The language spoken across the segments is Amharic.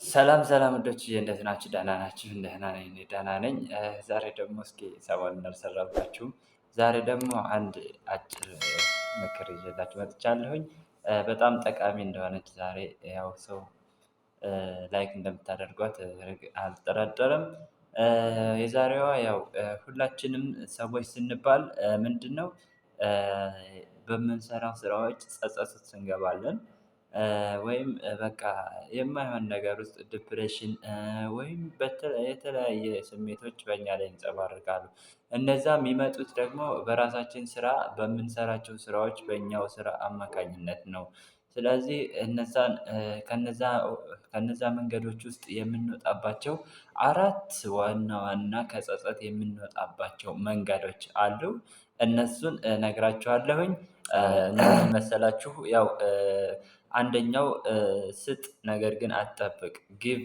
ሰላም ሰላም ውዶችዬ እንዴት ናችሁ? ደህና ናችሁ? ደህና ነኝ እኔ ደህና ነኝ። ዛሬ ደግሞ እስኪ ሰሞኑን አልሰራሁላችሁም። ዛሬ ደግሞ አንድ አጭር ምክር ይዤላችሁ መጥቻለሁኝ። በጣም ጠቃሚ እንደሆነች ዛሬ ያው ሰው ላይክ እንደምታደርጓት አልጠራጠርም። የዛሬዋ ያው ሁላችንም ሰዎች ስንባል ምንድነው በምንሰራው ስራዎች ጸጸት ውስጥ እንገባለን። ወይም በቃ የማይሆን ነገር ውስጥ ዲፕሬሽን ወይም የተለያየ ስሜቶች በእኛ ላይ ይንጸባረቃሉ። እነዛ የሚመጡት ደግሞ በራሳችን ስራ በምንሰራቸው ስራዎች በእኛው ስራ አማካኝነት ነው። ስለዚህ ከነዛ መንገዶች ውስጥ የምንወጣባቸው አራት ዋና ዋና ከጸጸት የምንወጣባቸው መንገዶች አሉ። እነሱን እነግራችኋለሁኝ። ምን መሰላችሁ? ያው አንደኛው ስጥ ነገር ግን አትጠብቅ ጊቭ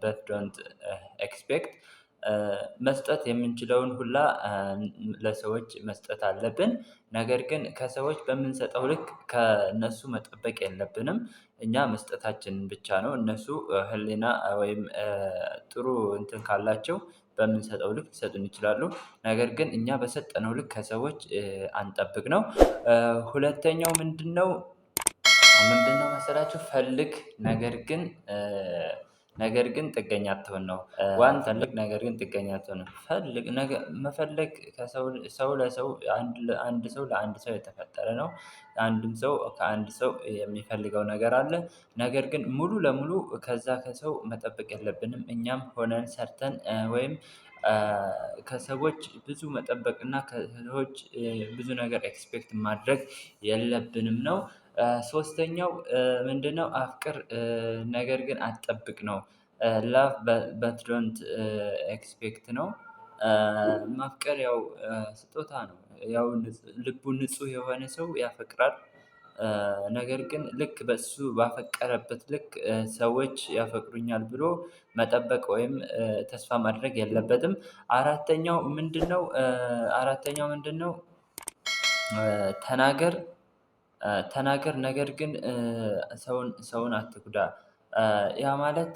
በት ዶንት ኤክስፔክት። መስጠት የምንችለውን ሁላ ለሰዎች መስጠት አለብን። ነገር ግን ከሰዎች በምንሰጠው ልክ ከእነሱ መጠበቅ የለብንም። እኛ መስጠታችንን ብቻ ነው እነሱ ህሊና ወይም ጥሩ እንትን ካላቸው በምንሰጠው ልክ ሊሰጡን ይችላሉ። ነገር ግን እኛ በሰጠነው ልክ ከሰዎች አንጠብቅ ነው። ሁለተኛው ምንድነው መሰላችሁ? ፈልግ ነገር ግን ጥገኛ አትሁን ነው። ዋን ፈልግ ነገር ግን ጥገኛ አትሁን። መፈለግ ሰው ለሰው አንድ ሰው ለአንድ ሰው የተፈጠረ ነው። አንድም ሰው ከአንድ ሰው የሚፈልገው ነገር አለ። ነገር ግን ሙሉ ለሙሉ ከዛ ከሰው መጠበቅ የለብንም። እኛም ሆነን ሰርተን ወይም ከሰዎች ብዙ መጠበቅ እና ከሰዎች ብዙ ነገር ኤክስፔክት ማድረግ የለብንም ነው። ሶስተኛው ምንድነው? አፍቅር ነገር ግን አትጠብቅ ነው። ላቭ በት ዶንት ኤክስፔክት ነው። ማፍቀር ያው ስጦታ ነው። ያው ልቡ ንጹህ የሆነ ሰው ያፈቅራል። ነገር ግን ልክ በሱ ባፈቀረበት ልክ ሰዎች ያፈቅሩኛል ብሎ መጠበቅ ወይም ተስፋ ማድረግ የለበትም። አራተኛው ምንድነው? ተናገር ነገር ግን ሰውን አትጉዳ። ያ ማለት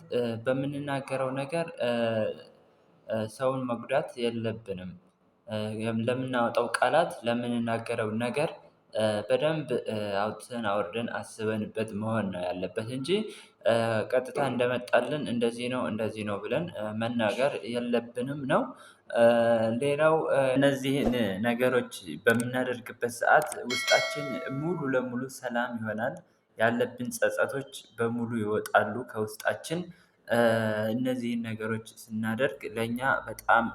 በምንናገረው ነገር ሰውን መጉዳት የለብንም። ለምናወጣው ቃላት ለምንናገረው ነገር በደንብ አውጥተን አውርደን አስበንበት መሆን ነው ያለበት እንጂ ቀጥታ እንደመጣልን እንደዚህ ነው ብለን መናገር የለብንም ነው። ሌላው እነዚህን ነገሮች በምናደርግበት ሰዓት ውስጣችን ሙሉ ለሙሉ ሰላም ይሆናል። ያለብን ጸጸቶች በሙሉ ይወጣሉ ከውስጣችን። እነዚህን ነገሮች ስናደርግ ለእኛ በጣም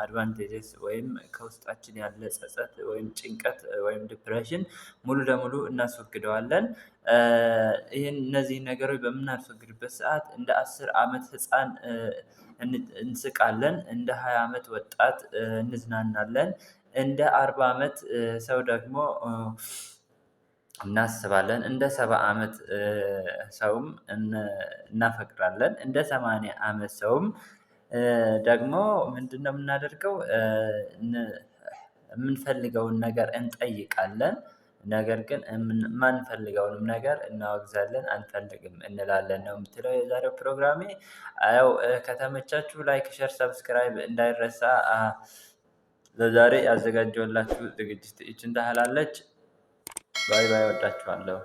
አድቫንቴጀስ ወይም ከውስጣችን ያለ ጸጸት ወይም ጭንቀት ወይም ዲፕሬሽን ሙሉ ለሙሉ እናስወግደዋለን። እነዚህን ነገሮች በምናስወግድበት ሰዓት እንደ 10 አመት ህፃን እንስቃለን። እንደ 20 አመት ወጣት እንዝናናለን። እንደ 40 አመት ሰው ደግሞ እናስባለን። እንደ 70 አመት ሰውም እናፈቅራለን። እንደ 80 አመት ሰውም ደግሞ ምንድነው የምናደርገው? የምንፈልገውን ነገር እንጠይቃለን። ነገር ግን የማንፈልገውንም ነገር እናወግዛለን አንፈልግም እንላለን ነው የምትለው የዛሬው ፕሮግራሜ። ያው ከተመቻችሁ ላይክ ሼር ሰብስክራይብ እንዳይረሳ። ለዛሬ ያዘጋጀሁላችሁ ዝግጅት ይቺን ታህላለች። ባይ ባይ እወዳችኋለሁ።